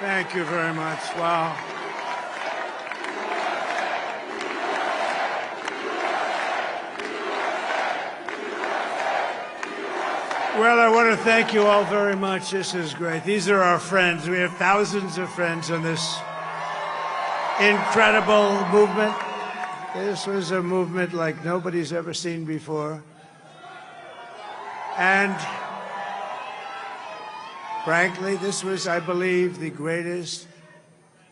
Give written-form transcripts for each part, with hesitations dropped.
Thank you very much. Wow. Well, I want to thank you all very much. This is great. These are our friends. We have thousands of friends on this incredible movement. This was a movement like nobody's ever seen before. And frankly, this was, I believe, the greatest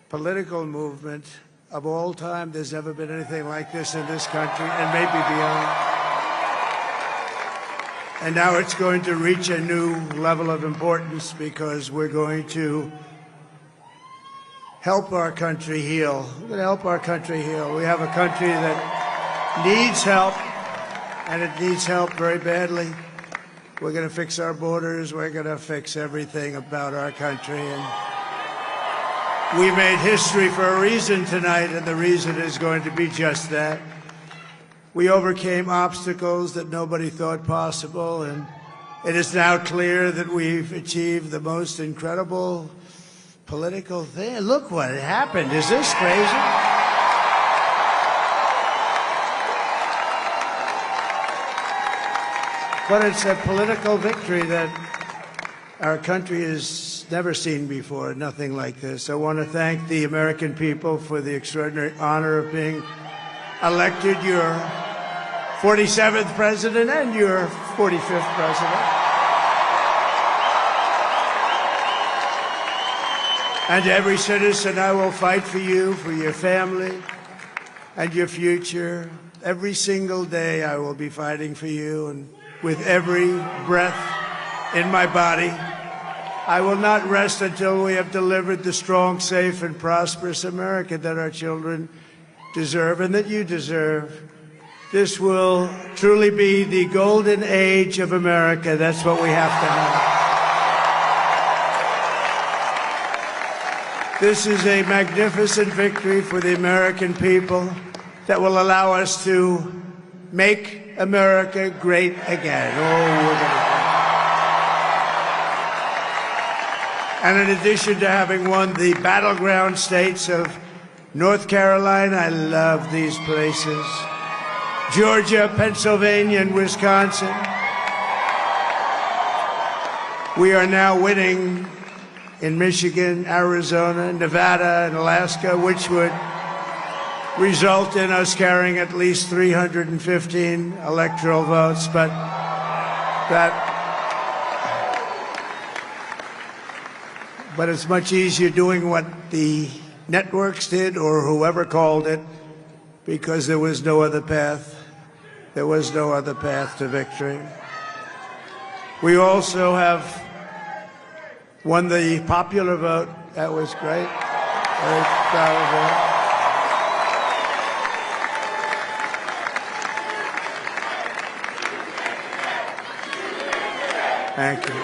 political movement of all time. There's never been anything like this in this country, and maybe beyond. And now it's going to reach a new level of importance because we're going to help our country heal. We're going to help our country heal. We have a country that needs help, and it needs help very badly. We're going to fix our borders. We're going to fix everything about our country. And we made history for a reason tonight, and the reason is going to be just that. We overcame obstacles that nobody thought possible, and it is now clear that we've achieved the most incredible political thing. Look what happened. Is this crazy? But it's a political victory that our country has never seen before, nothing like this. I want to thank the American people for the extraordinary honor of being elected your 47th president and your 45th president. And to every citizen, I will fight for you, for your family, and your future. Every single day, I will be fighting for you, and with every breath in my body, I will not rest until we have delivered the strong, safe, and prosperous America that our children deserve and that you deserve. This will truly be the golden age of America. That's what we have to have. This is a magnificent victory for the American people that will allow us to make America great again. And in addition to having won the battleground states of North Carolina, I love these places, Georgia, Pennsylvania, and Wisconsin, we are now winning in Michigan, Arizona, Nevada, and Alaska, which would result in us carrying at least 315 electoral votes. But it's much easier doing what the networks did or whoever called it, because there was no other path. There was no other path to victory. We also have won the popular vote. That was great. Very proud of that. Thank you.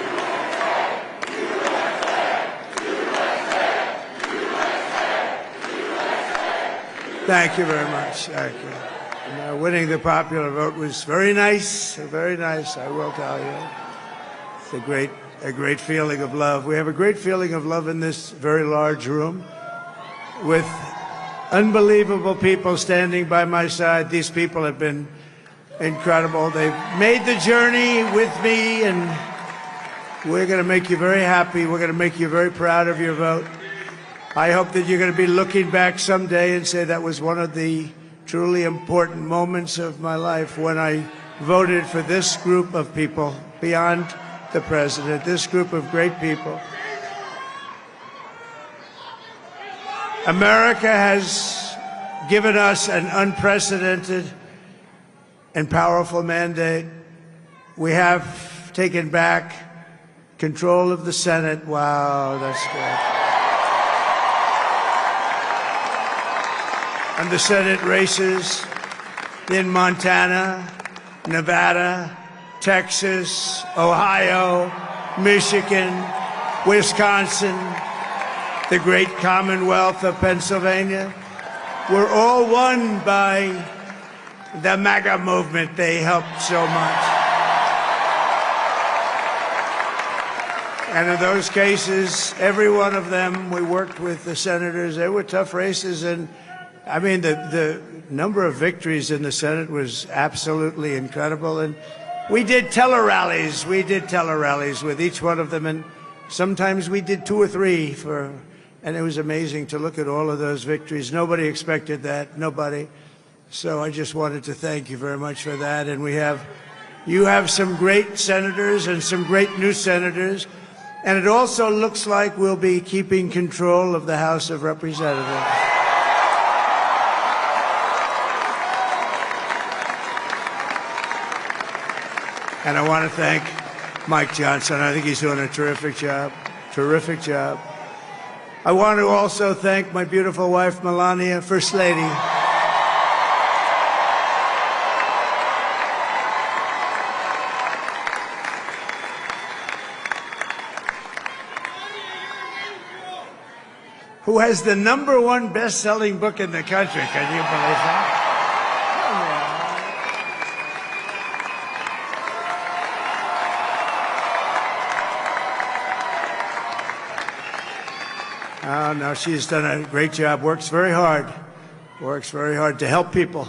Thank you very much. Thank you. And, winning the popular vote was very nice, I will tell you. It's a great feeling of love. We have a great feeling of love in this very large room with unbelievable people standing by my side. These people have been incredible. They've made the journey with me, and we're going to make you very happy. We're going to make you very proud of your vote. I hope that you're going to be looking back someday and say that was one of the truly important moments of my life when I voted for this group of people beyond the president, this group of great people. America has given us an unprecedented and powerful mandate. We have taken back control of the Senate. Wow, that's great. And the Senate races in Montana, Nevada, Texas, Ohio, Michigan, Wisconsin, the great Commonwealth of Pennsylvania, were all won by the MAGA movement. They helped so much. And in those cases, every one of them, we worked with the senators. They were tough races. And, I mean, the number of victories in the Senate was absolutely incredible. And we did tele-rallies. We did tele-rallies with each one of them. And sometimes we did 2 or 3 and it was amazing to look at all of those victories. Nobody expected that, nobody. So I just wanted to thank you very much for that. And you have some great senators and some great new senators. And it also looks like we'll be keeping control of the House of Representatives. And I want to thank Mike Johnson. I think he's doing a terrific job. Terrific job. I want to also thank my beautiful wife, Melania, First Lady. Who has the #1 best-selling book in the country. Can you believe that? Oh, no, she's done a great job, works very hard to help people.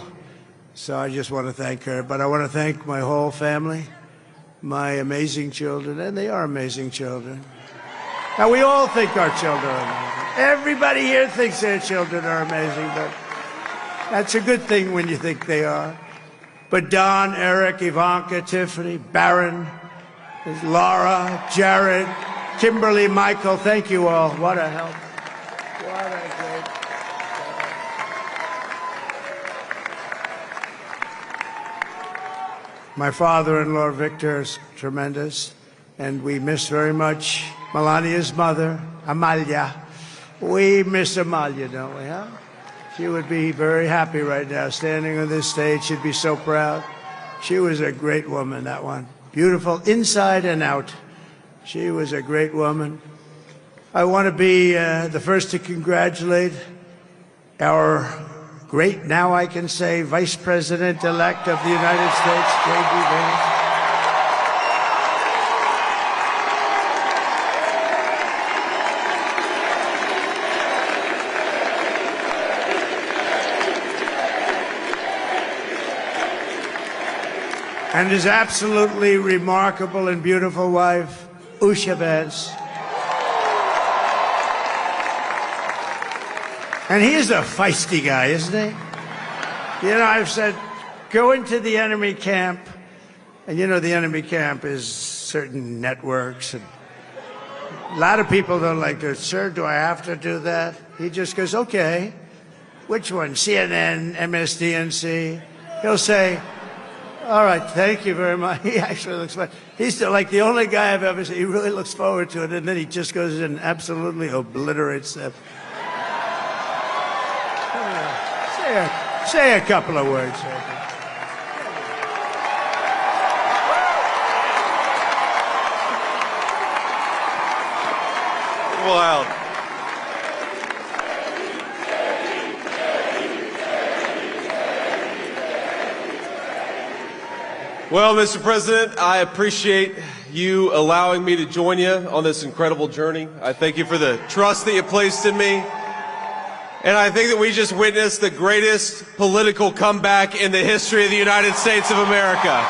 So I just want to thank her. But I want to thank my whole family, my amazing children, and they are amazing children. Now, we all think our children are amazing. Everybody here thinks their children are amazing, but that's a good thing when you think they are. But Don, Eric, Ivanka, Tiffany, Barron, Laura, Jared, Kimberly, Michael, thank you all. What a help. What a great help. My father-in-law, Victor, is tremendous, and we miss very much Melania's mother, Amalia. We miss Amalia, don't we, huh? She would be very happy right now, standing on this stage. She'd be so proud. She was a great woman, that one. Beautiful inside and out. She was a great woman. I want to be the first to congratulate our great, now I can say, Vice President-elect of the United States, J.D. Vance. And his absolutely remarkable and beautiful wife, Usha Vance. And he's a feisty guy, isn't he? You know, I've said, go into the enemy camp. And you know, the enemy camp is certain networks. And a lot of people don't like to, sir, do I have to do that? He just goes, okay. Which one? CNN, MSDNC? He'll say, all right, thank you very much. He actually looks fine. He's like the only guy I've ever seen. He really looks forward to it, and then he just goes in and absolutely obliterates them. Say a couple of words. Wild. Well, Mr. President, I appreciate you allowing me to join you on this incredible journey. I thank you for the trust that you placed in me. And I think that we just witnessed the greatest political comeback in the history of the United States of America.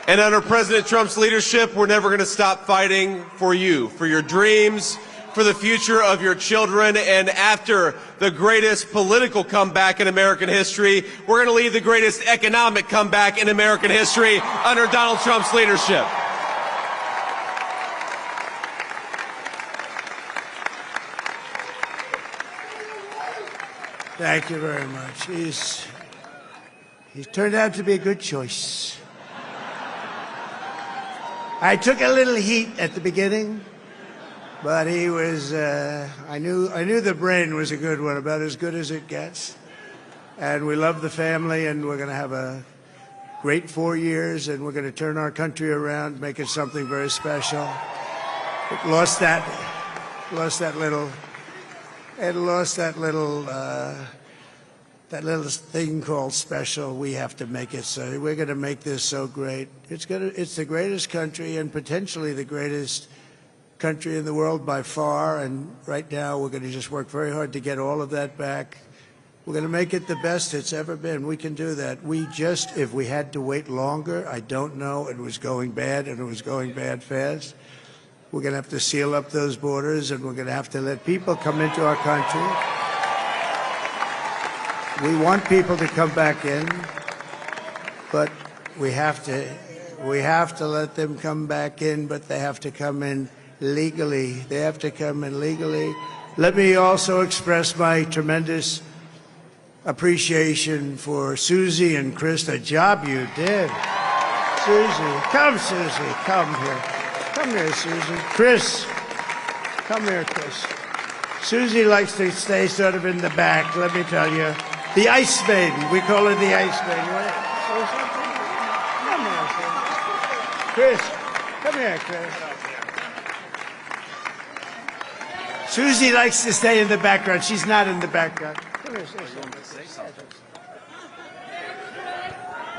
And under President Trump's leadership, we're never going to stop fighting for you, for your dreams, for the future of your children. And after the greatest political comeback in American history, we're going to lead the greatest economic comeback in American history under Donald Trump's leadership. Thank you very much. He's turned out to be a good choice. I took a little heat at the beginning, but he was, I knew the brain was a good one, about as good as it gets. And we love the family, and we're going to have a great 4 years, and we're going to turn our country around, make it something very special. It lost that little that little thing called special, we have to make it so. We're going to make this so great. It's the greatest country and potentially the greatest country in the world by far. And right now, we're going to just work very hard to get all of that back. We're going to make it the best it's ever been. We can do that. If we had to wait longer, I don't know. It was going bad, and it was going bad fast. We're going to have to seal up those borders, and we're going to have to let people come into our country. We want people to come back in, but we have to let them come back in, but they have to come in legally. They have to come in legally. Let me also express my tremendous appreciation for Susie and Chris, the job you did. Susie, come here. Come here, Susie. Chris, come here, Chris. Susie likes to stay sort of in the back, let me tell you. The Ice Maiden, we call her the Ice Maiden. Come here, Chris. Come here, Chris. Susie likes to stay in the background. She's not in the background. Come here, say something.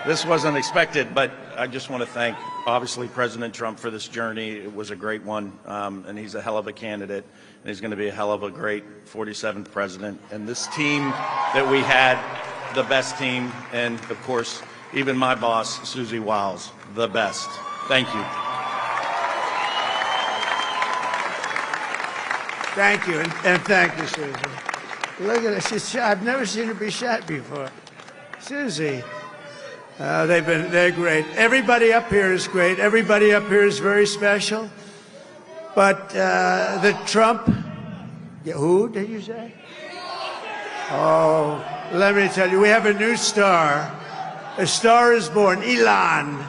This wasn't expected, but I just want to thank, obviously, President Trump for this journey. It was a great one, and he's a hell of a candidate, and he's going to be a hell of a great 47th president. And this team that we had, the best team, and, of course, even my boss, Susie Wiles, the best. Thank you. Thank you, and thank you, Susie. Look at her. She's shot. I've never seen her be shot before. Susie. They're great. Everybody up here is great. Everybody up here is very special. But the Trump, who did you say? Oh, let me tell you, we have a new star. A star is born, Elon.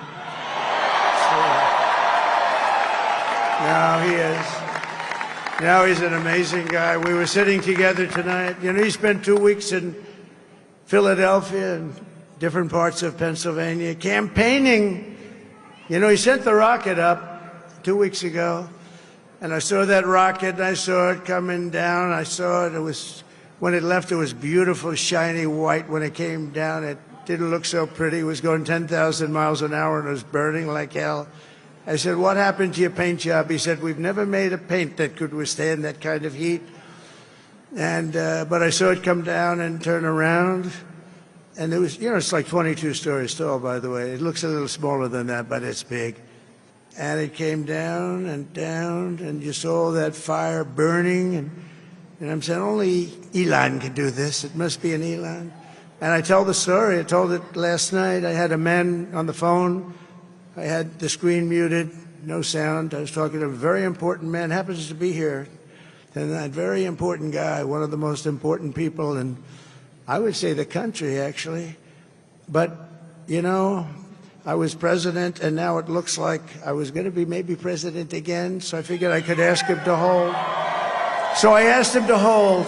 Now he is. Now he's an amazing guy. We were sitting together tonight. You know, he spent 2 weeks in Philadelphia and different parts of Pennsylvania campaigning. You know, he sent the rocket up 2 weeks ago, and I saw that rocket, and I saw it coming down. I saw it. When it left, it was beautiful, shiny white. When it came down, it didn't look so pretty. It was going 10,000 miles an hour, and it was burning like hell. I said, what happened to your paint job? He said, we've never made a paint that could withstand that kind of heat. And but I saw it come down and turn around. And it was, you know, it's like 22 stories tall, by the way. It looks a little smaller than that, but it's big. And it came down, and you saw that fire burning. And I'm saying, only Elon can do this. It must be an Elon. And I tell the story. I told it last night. I had a man on the phone. I had the screen muted, no sound. I was talking to a very important man, happens to be here. And that very important guy, one of the most important people in, I would say, the country, actually. But, you know, I was president, and now it looks like I was going to be maybe president again, so I figured I could ask him to hold. So I asked him to hold.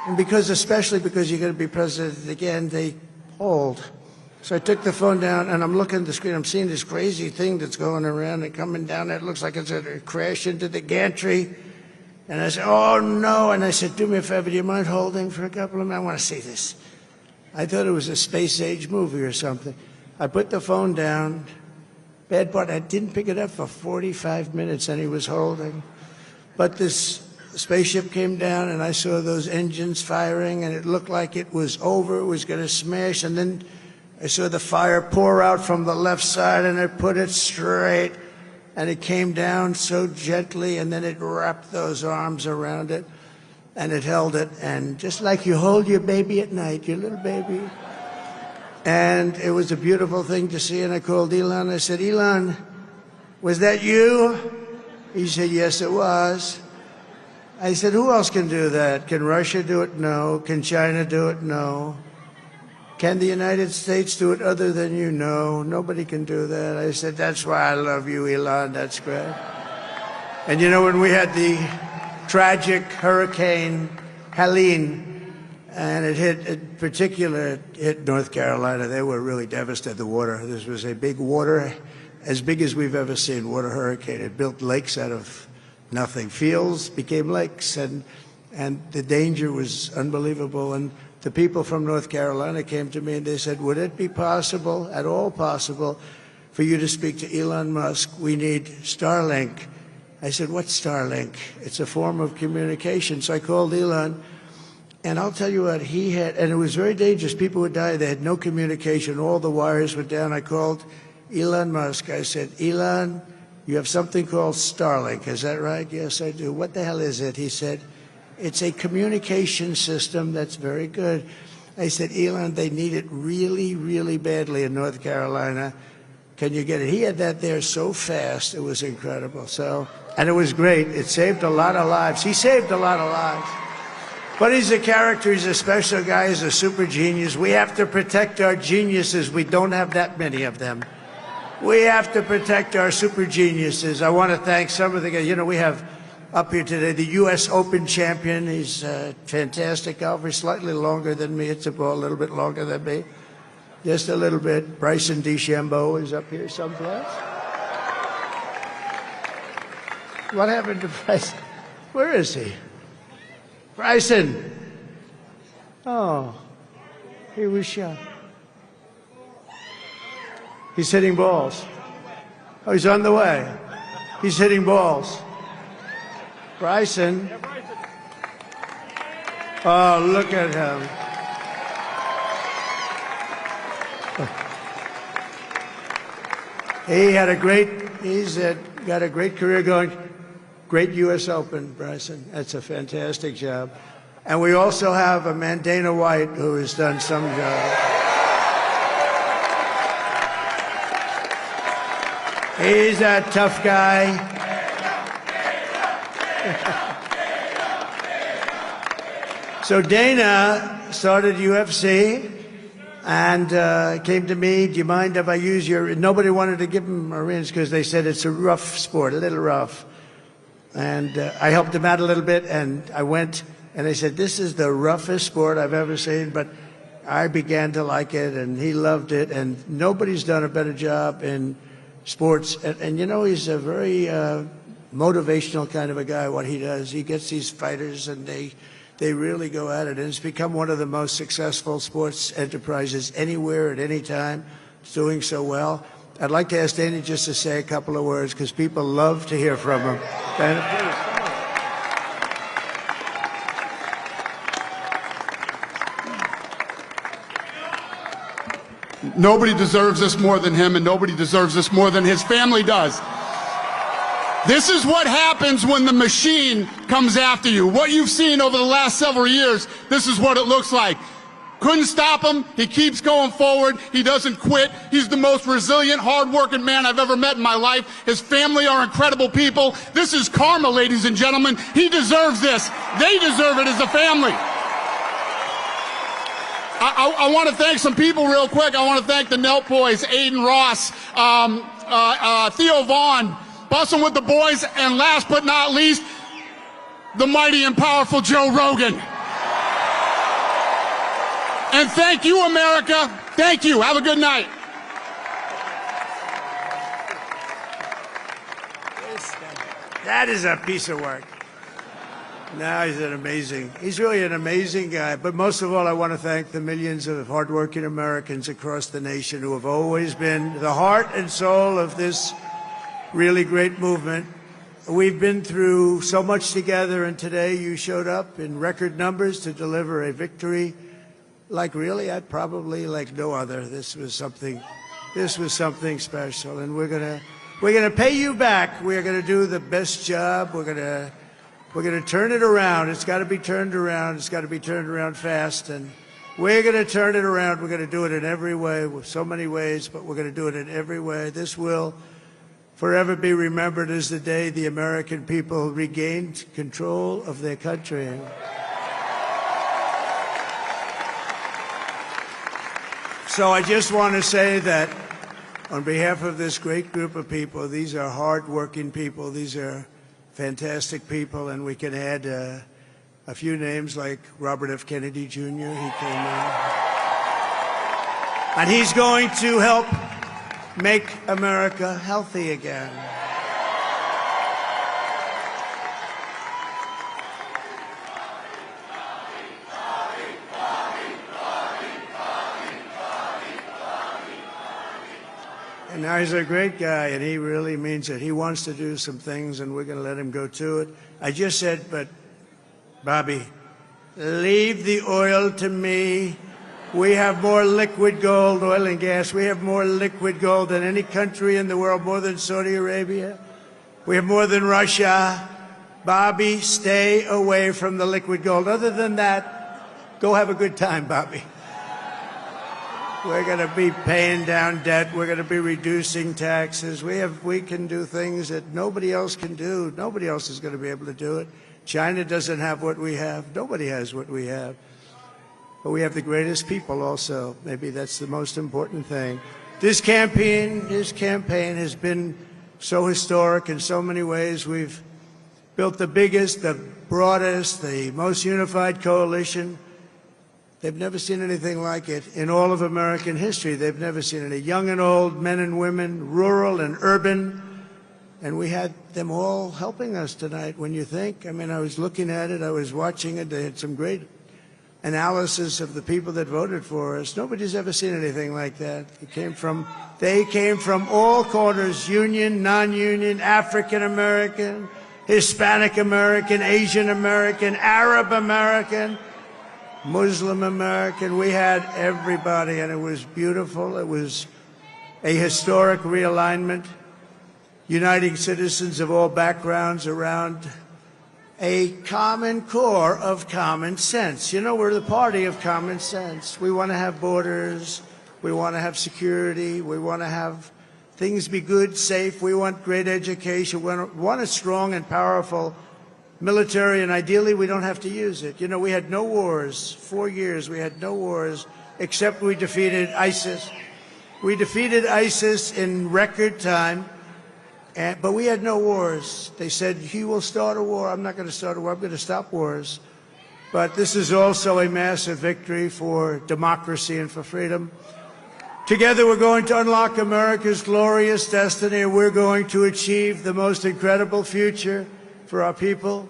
And especially because you're going to be president again, they hold. So I took the phone down, and I'm looking at the screen. I'm seeing this crazy thing that's going around and coming down. It looks like it's going to crash into the gantry. And I said, oh, no. And I said, do me a favor, do you mind holding for a couple of minutes? I want to see this. I thought it was a space-age movie or something. I put the phone down. Bad part, I didn't pick it up for 45 minutes, and he was holding. But this spaceship came down, and I saw those engines firing, and it looked like it was over. It was going to smash. And then I saw the fire pour out from the left side, and I put it straight. And it came down so gently, and then it wrapped those arms around it, and it held it. And just like you hold your baby at night, your little baby. And it was a beautiful thing to see. And I called Elon. I said, Elon, was that you? He said, yes, it was. I said, who else can do that? Can Russia do it? No. Can China do it? No. Can the United States do it other than you? No, nobody can do that. I said, that's why I love you, Elon. That's great. And you know, when we had the tragic Hurricane Helene, and it hit North Carolina, they were really devastated, the water. This was a big water, as big as we've ever seen, water hurricane. It built lakes out of nothing. Fields became lakes, and the danger was unbelievable. And the people from North Carolina came to me and they said, would it be possible, at all possible, for you to speak to Elon Musk? We need Starlink. I said, what's Starlink? It's a form of communication. So I called Elon, and I'll tell you what, he had, and it was very dangerous. People would die. They had no communication. All the wires were down. I called Elon Musk. I said, Elon, you have something called Starlink. Is that right? Yes, I do. What the hell is it? He said, it's a communication system that's very good. I said, Elon, they need it really, really badly in North Carolina. Can you get it? He had that there so fast. It was incredible. So, and it was great. It saved a lot of lives. He saved a lot of lives. But he's a character. He's a special guy. He's a super genius. We have to protect our geniuses. We don't have that many of them. We have to protect our super geniuses. I want to thank some of the guys. You know, we have up here today the U.S. Open champion. He's a fantastic golfer. He's slightly longer than me. It's a ball a little bit longer than me. Just a little bit. Bryson DeChambeau is up here someplace. What happened to Bryson? Where is he? Bryson! Oh, he was shot. He's hitting balls. Oh, he's on the way. He's hitting balls. Bryson. Oh, look at him. He's got a great career going. Great U.S. Open, Bryson. That's a fantastic job. And we also have a man, Dana White, who has done some job. He's a tough guy. So Dana started UFC and came to me, do you mind if I use your... Nobody wanted to give him Marines because they said it's a rough sport, a little rough. And I helped him out a little bit, and I went, and they said, this is the roughest sport I've ever seen, but I began to like it, and he loved it, and nobody's done a better job in sports. And you know, he's a very motivational kind of a guy, what he does. He gets these fighters, and they really go at it, and it's become one of the most successful sports enterprises anywhere at any time. It's doing so well. I'd like to ask Dana just to say a couple of words because people love to hear from him. Dana, please. Nobody deserves this more than him, and nobody deserves this more than his family does. This is what happens when the machine comes after you. What you've seen over the last several years, this is what it looks like. Couldn't stop him. He keeps going forward. He doesn't quit. He's the most resilient, hard-working man I've ever met in my life. His family are incredible people. This is karma, ladies and gentlemen. He deserves this. They deserve it as a family. I want to thank some people real quick. I want to thank the Nelk boys, Aiden Ross, Theo Vaughn, Bussin' with the Boys, and last but not least, the mighty and powerful Joe Rogan. And thank you, America. Thank you. Have a good night. That is a piece of work. No, he's really an amazing guy. But most of all, I want to thank the millions of hardworking Americans across the nation who have always been the heart and soul of this really great movement. We've been through so much together, and today you showed up in record numbers to deliver a victory like really, probably like no other. This was something special, and we're gonna pay you back. We're gonna do the best job. We're gonna turn it around. It's got to be turned around. It's got to be turned around fast, and we're gonna turn it around. We're gonna do it in every way, with so many ways, but we're gonna do it in every way. This will forever be remembered as the day the American people regained control of their country. So I just want to say that on behalf of this great group of people, these are hard-working people. These are fantastic people, and we can add a few names like Robert F. Kennedy Jr. He came in. And he's going to help make America healthy again. And now he's a great guy, and he really means it. He wants to do some things, and we're going to let him go to it. I just said, but, Bobby, leave the oil to me. We have more liquid gold, oil and gas. We have more liquid gold than any country in the world, more than Saudi Arabia. We have more than Russia. Bobby, stay away from the liquid gold. Other than that, go have a good time, Bobby. We're going to be paying down debt. We're going to be reducing taxes. We can do things that nobody else can do. Nobody else is going to be able to do it. China doesn't have what we have. Nobody has what we have. But we have the greatest people also. Maybe that's the most important thing. This campaign has been so historic in so many ways. We've built the biggest, the broadest, the most unified coalition. They've never seen anything like it in all of American history. They've never seen it. Young and old, men and women, rural and urban. And we had them all helping us tonight, when you think. I mean, I was looking at it. I was watching it. They had some great analysis of the people that voted for us. Nobody's ever seen anything like that. They came from all corners, union, non-union, African American, Hispanic American, Asian American, Arab American, Muslim American. We had everybody, and it was beautiful. It was a historic realignment, uniting citizens of all backgrounds around a common core of common sense. You know, we're the party of common sense. We want to have borders. We want to have security. We want to have things be good, safe. We want great education. We want a strong and powerful military, and ideally we don't have to use it. You know, we had no wars. 4 years we had no wars, except we defeated ISIS. We defeated ISIS in record time, but we had no wars. They said, he will start a war. I'm not going to start a war. I'm going to stop wars. But this is also a massive victory for democracy and for freedom. Together we're going to unlock America's glorious destiny, and we're going to achieve the most incredible future for our people.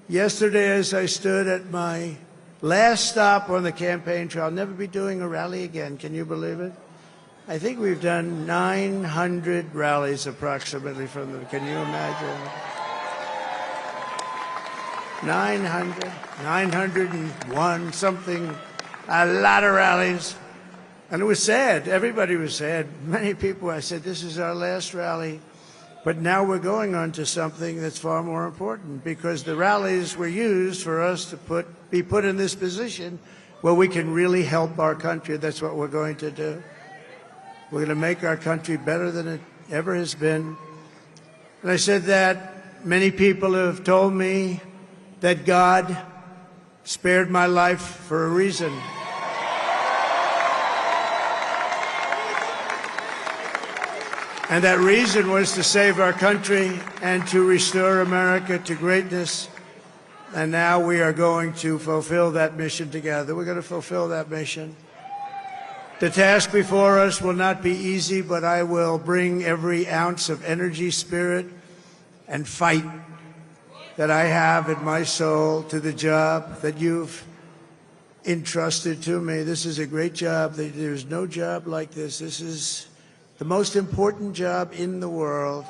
Yesterday, as I stood at my last stop on the campaign trail, I'll never be doing a rally again. Can you believe it? I think we've done 900 rallies approximately from them. Can you imagine? 900, 901, something, a lot of rallies. And it was sad. Everybody was sad. Many people, I said, this is our last rally. But now we're going on to something that's far more important, because the rallies were used for us to be put in this position where we can really help our country. That's what we're going to do. We're going to make our country better than it ever has been. And I said that many people have told me that God spared my life for a reason. And that reason was to save our country and to restore America to greatness. And now we are going to fulfill that mission together. We're going to fulfill that mission. The task before us will not be easy, but I will bring every ounce of energy, spirit, and fight that I have in my soul to the job that you've entrusted to me. This is a great job. There's no job like this. This is the most important job in the world.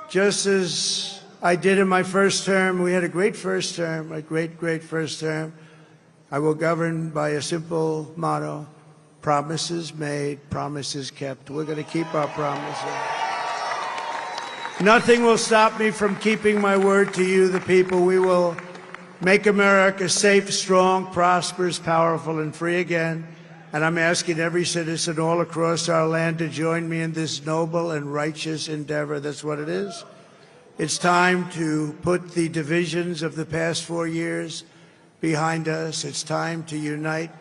Just as I did in my first term, we had a great first term, a great, great first term. I will govern by a simple motto: promises made, promises kept. We're going to keep our promises. Nothing will stop me from keeping my word to you, the people. We will make America safe, strong, prosperous, powerful, and free again. And I'm asking every citizen all across our land to join me in this noble and righteous endeavor. That's what it is. It's time to put the divisions of the past 4 years behind us. It's time to unite.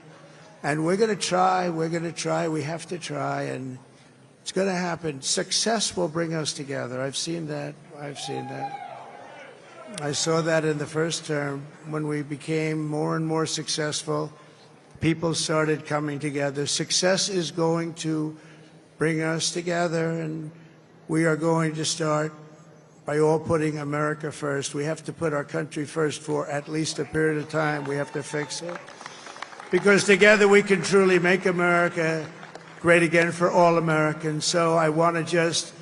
And we're going to try. We're going to try. We have to try. And it's going to happen. Success will bring us together. I've seen that. I've seen that. I saw that in the first term when we became more and more successful. People started coming together. Success is going to bring us together, and we are going to start by all putting America first. We have to put our country first for at least a period of time. We have to fix it. Because together we can truly make America great again for all Americans. So I want to just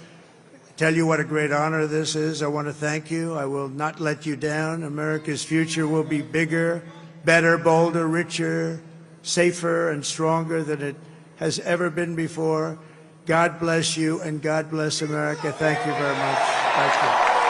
tell you what a great honor this is. I want to thank you. I will not let you down. America's future will be bigger, better, bolder, richer, safer, and stronger than it has ever been before. God bless you, and God bless America. Thank you very much. Thank you.